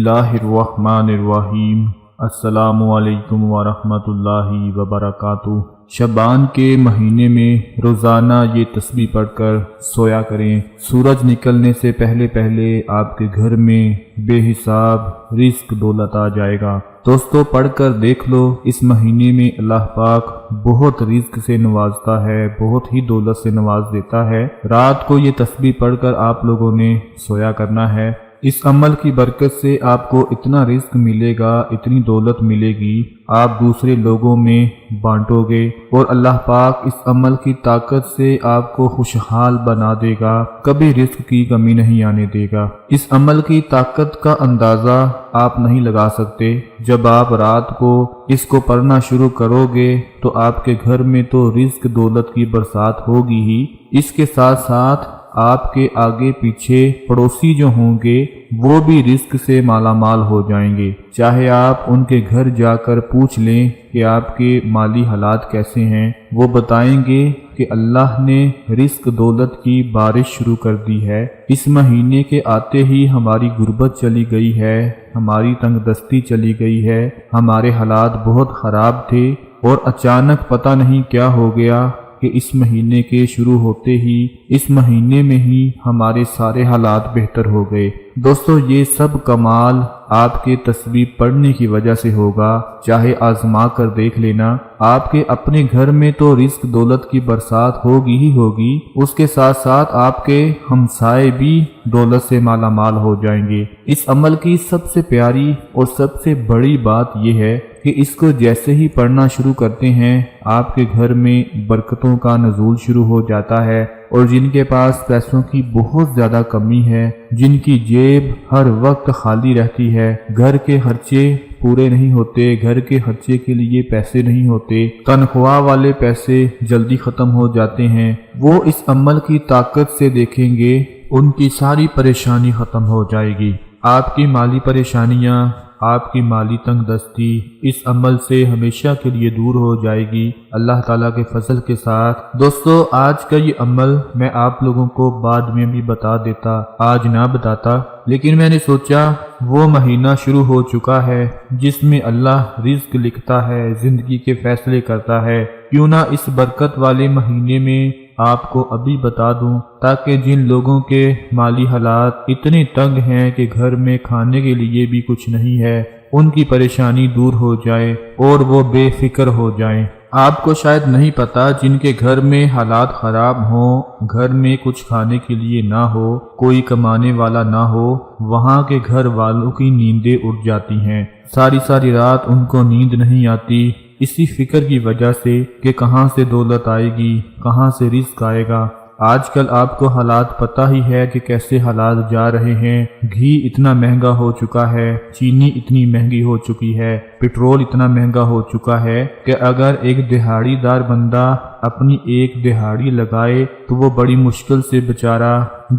اللہ الرحمن الرحیم۔ السلام علیکم ورحمۃ اللہ وبرکاتہ۔ شعبان کے مہینے میں روزانہ یہ تسبیح پڑھ کر سویا کریں۔ سورج نکلنے سے پہلے پہلے آپ کے گھر میں بے حساب رزق دولت آ جائے گا۔ دوستو پڑھ کر دیکھ لو، اس مہینے میں اللہ پاک بہت رزق سے نوازتا ہے، بہت ہی دولت سے نواز دیتا ہے۔ رات کو یہ تسبیح پڑھ کر آپ لوگوں نے سویا کرنا ہے۔ اس عمل کی برکت سے آپ کو اتنا رزق ملے گا، اتنی دولت ملے گی، آپ دوسرے لوگوں میں بانٹو گے، اور اللہ پاک اس عمل کی طاقت سے آپ کو خوشحال بنا دے گا، کبھی رزق کی کمی نہیں آنے دے گا۔ اس عمل کی طاقت کا اندازہ آپ نہیں لگا سکتے۔ جب آپ رات کو اس کو پڑھنا شروع کرو گے تو آپ کے گھر میں تو رزق دولت کی برسات ہوگی ہی، اس کے ساتھ ساتھ آپ کے آگے پیچھے پڑوسی جو ہوں گے وہ بھی رزق سے مالا مال ہو جائیں گے۔ چاہے آپ ان کے گھر جا کر پوچھ لیں کہ آپ کے مالی حالات کیسے ہیں، وہ بتائیں گے کہ اللہ نے رزق دولت کی بارش شروع کر دی ہے۔ اس مہینے کے آتے ہی ہماری غربت چلی گئی ہے، ہماری تنگ دستی چلی گئی ہے، ہمارے حالات بہت خراب تھے اور اچانک پتہ نہیں کیا ہو گیا کہ اس مہینے کے شروع ہوتے ہی اس مہینے میں ہی ہمارے سارے حالات بہتر ہو گئے۔ دوستو یہ سب کمال آپ کے تسبیح پڑھنے کی وجہ سے ہوگا، چاہے آزما کر دیکھ لینا۔ آپ کے اپنے گھر میں تو رزق دولت کی برسات ہوگی ہی ہوگی، اس کے ساتھ ساتھ آپ کے ہمسائے بھی دولت سے مالا مال ہو جائیں گے۔ اس عمل کی سب سے پیاری اور سب سے بڑی بات یہ ہے کہ اس کو جیسے ہی پڑھنا شروع کرتے ہیں آپ کے گھر میں برکتوں کا نزول شروع ہو جاتا ہے، اور جن کے پاس پیسوں کی بہت زیادہ کمی ہے، جن کی جیب ہر وقت خالی رہتی ہے، گھر کے خرچے پورے نہیں ہوتے، گھر کے خرچے کے لیے پیسے نہیں ہوتے، تنخواہ والے پیسے جلدی ختم ہو جاتے ہیں، وہ اس عمل کی طاقت سے دیکھیں گے ان کی ساری پریشانی ختم ہو جائے گی۔ آپ کی مالی پریشانیاں، آپ کی مالی تنگ دستی اس عمل سے ہمیشہ کے لیے دور ہو جائے گی اللہ تعالیٰ کے فضل کے ساتھ۔ دوستو آج کا یہ عمل میں آپ لوگوں کو بعد میں بھی بتا دیتا، آج نہ بتاتا، لیکن میں نے سوچا وہ مہینہ شروع ہو چکا ہے جس میں اللہ رزق لکھتا ہے، زندگی کے فیصلے کرتا ہے، کیوں نہ اس برکت والے مہینے میں آپ کو ابھی بتا دوں، تاکہ جن لوگوں کے مالی حالات اتنے تنگ ہیں کہ گھر میں کھانے کے لیے بھی کچھ نہیں ہے، ان کی پریشانی دور ہو جائے اور وہ بے فکر ہو جائیں۔ آپ کو شاید نہیں پتا، جن کے گھر میں حالات خراب ہوں، گھر میں کچھ کھانے کے لیے نہ ہو، کوئی کمانے والا نہ ہو، وہاں کے گھر والوں کی نیندیں اڑ جاتی ہیں، ساری ساری رات ان کو نیند نہیں آتی، اسی فکر کی وجہ سے کہ کہاں سے دولت آئے گی، کہاں سے رزق آئے گا۔ آج کل آپ کو حالات پتہ ہی ہے کہ کیسے حالات جا رہے ہیں، گھی اتنا مہنگا ہو چکا ہے، چینی اتنی مہنگی ہو چکی ہے، پیٹرول اتنا مہنگا ہو چکا ہے کہ اگر ایک دہاڑی دار بندہ اپنی ایک دہاڑی لگائے تو وہ بڑی مشکل سے بیچارہ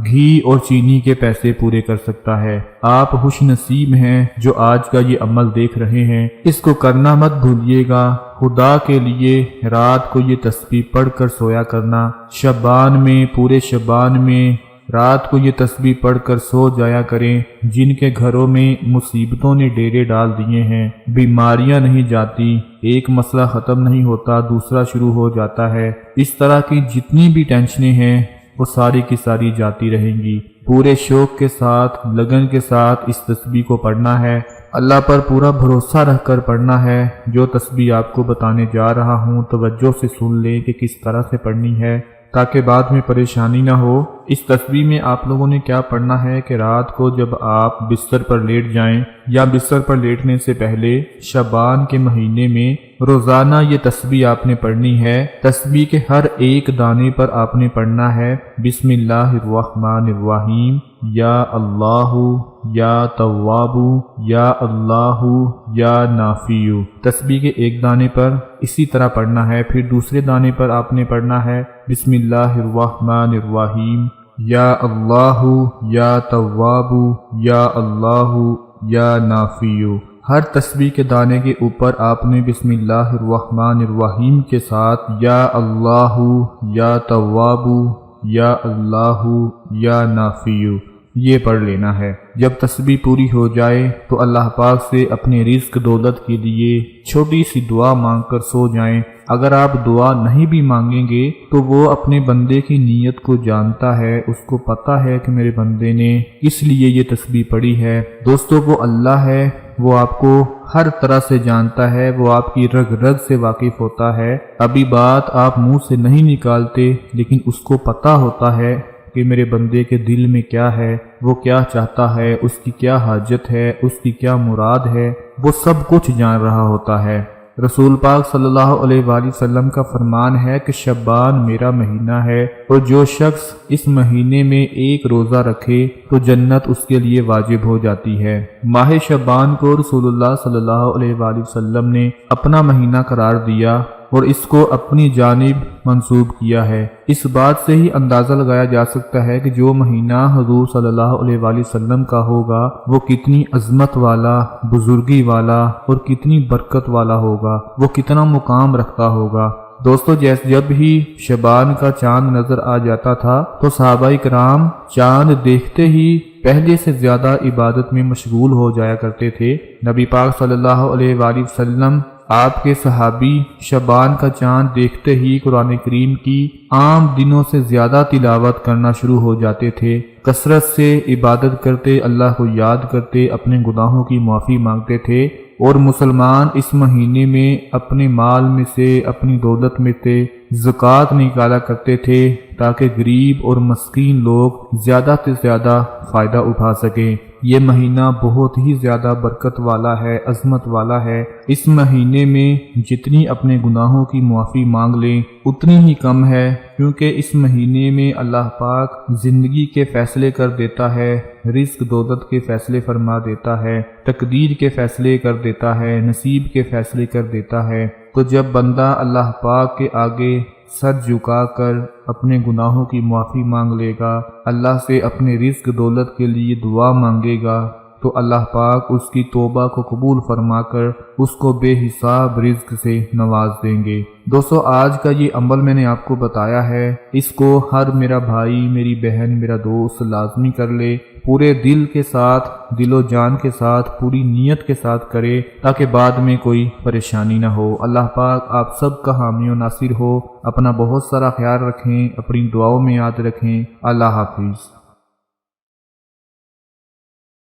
گھی اور چینی کے پیسے پورے کر سکتا ہے۔ آپ خوش نصیب ہیں جو آج کا یہ عمل دیکھ رہے ہیں، اس کو کرنا مت بھولیے گا۔ خدا کے لیے رات کو یہ تسبیح پڑھ کر سویا کرنا، شعبان میں، پورے شعبان میں رات کو یہ تسبیح پڑھ کر سو جایا کریں۔ جن کے گھروں میں مصیبتوں نے ڈیرے ڈال دیے ہیں، بیماریاں نہیں جاتی، ایک مسئلہ ختم نہیں ہوتا دوسرا شروع ہو جاتا ہے، اس طرح کی جتنی بھی ٹینشنیں ہیں وہ ساری کی ساری جاتی رہیں گی۔ پورے شوق کے ساتھ، لگن کے ساتھ اس تسبیح کو پڑھنا ہے، اللہ پر پورا بھروسہ رکھ کر پڑھنا ہے۔ جو تسبیح آپ کو بتانے جا رہا ہوں توجہ سے سن لیں کہ کس طرح سے پڑھنی ہے، تاکہ بعد میں پریشانی نہ ہو۔ اس تسبیح میں آپ لوگوں نے کیا پڑھنا ہے کہ رات کو جب آپ بستر پر لیٹ جائیں یا بستر پر لیٹنے سے پہلے شعبان کے مہینے میں روزانہ یہ تسبیح آپ نے پڑھنی ہے۔ تسبیح کے ہر ایک دانے پر آپ نے پڑھنا ہے بسم اللہ الرحمن الرحیم، یا اللہ، یا تواب، یا اللہ، یا نافیو۔ تسبیح کے ایک دانے پر اسی طرح پڑھنا ہے، پھر دوسرے دانے پر آپ نے پڑھنا ہے بسم اللہ الرحمن الرحیم، یا اللہ، یا تواب، یا اللہ، یا نافیو۔ ہر تسبیح کے دانے کے اوپر آپ نے بسم اللہ الرحمن الرحیم کے ساتھ یا اللہ، یا تواب، یا اللہ، یا نافیو یہ پڑھ لینا ہے۔ جب تسبیح پوری ہو جائے تو اللہ پاک سے اپنے رزق دولت کے لیے چھوٹی سی دعا مانگ کر سو جائیں۔ اگر آپ دعا نہیں بھی مانگیں گے تو وہ اپنے بندے کی نیت کو جانتا ہے، اس کو پتہ ہے کہ میرے بندے نے اس لیے یہ تسبیح پڑھی ہے۔ دوستو، وہ اللہ ہے، وہ آپ کو ہر طرح سے جانتا ہے، وہ آپ کی رگ رگ سے واقف ہوتا ہے۔ ابھی بات آپ منہ سے نہیں نکالتے لیکن اس کو پتہ ہوتا ہے کہ میرے بندے کے دل میں کیا ہے، وہ کیا چاہتا ہے، اس کی کیا حاجت ہے، اس کی کیا مراد ہے، وہ سب کچھ جان رہا ہوتا ہے۔ رسول پاک صلی اللہ علیہ وآلہ وسلم کا فرمان ہے کہ شعبان میرا مہینہ ہے، اور جو شخص اس مہینے میں ایک روزہ رکھے تو جنت اس کے لیے واجب ہو جاتی ہے۔ ماہ شعبان کو رسول اللہ صلی اللہ علیہ وآلہ وسلم نے اپنا مہینہ قرار دیا اور اس کو اپنی جانب منسوب کیا ہے۔ اس بات سے ہی اندازہ لگایا جا سکتا ہے کہ جو مہینہ حضور صلی اللہ علیہ وآلہ وسلم کا ہوگا وہ کتنی عظمت والا، بزرگی والا اور کتنی برکت والا ہوگا، وہ کتنا مقام رکھتا ہوگا۔ دوستو، جب ہی شعبان کا چاند نظر آ جاتا تھا تو صحابہ کرام چاند دیکھتے ہی پہلے سے زیادہ عبادت میں مشغول ہو جایا کرتے تھے۔ نبی پاک صلی اللہ علیہ وآلہ وسلم آپ کے صحابی شعبان کا چاند دیکھتے ہی قرآن کریم کی عام دنوں سے زیادہ تلاوت کرنا شروع ہو جاتے تھے، کثرت سے عبادت کرتے، اللہ کو یاد کرتے، اپنے گناہوں کی معافی مانگتے تھے۔ اور مسلمان اس مہینے میں اپنے مال میں سے، اپنی دولت میں سے زکوٰۃ نکالا کرتے تھے تاکہ غریب اور مسکین لوگ زیادہ سے زیادہ فائدہ اٹھا سکیں۔ یہ مہینہ بہت ہی زیادہ برکت والا ہے، عظمت والا ہے۔ اس مہینے میں جتنی اپنے گناہوں کی معافی مانگ لیں اتنی ہی کم ہے، کیونکہ اس مہینے میں اللہ پاک زندگی کے فیصلے کر دیتا ہے، رزق دولت کے فیصلے فرما دیتا ہے، تقدیر کے فیصلے کر دیتا ہے، نصیب کے فیصلے کر دیتا ہے۔ تو جب بندہ اللہ پاک کے آگے سر جھکا کر اپنے گناہوں کی معافی مانگ لے گا، اللہ سے اپنے رزق دولت کے لیے دعا مانگے گا، تو اللہ پاک اس کی توبہ کو قبول فرما کر اس کو بے حساب رزق سے نواز دیں گے۔ دوستو، آج کا یہ عمل میں نے آپ کو بتایا ہے، اس کو ہر میرا بھائی، میری بہن، میرا دوست لازمی کر لے، پورے دل کے ساتھ، دل و جان کے ساتھ، پوری نیت کے ساتھ کرے تاکہ بعد میں کوئی پریشانی نہ ہو۔ اللہ پاک آپ سب کا حامی و ناصر ہو۔ اپنا بہت سارا خیال رکھیں، اپنی دعاؤں میں یاد رکھیں۔ اللہ حافظ۔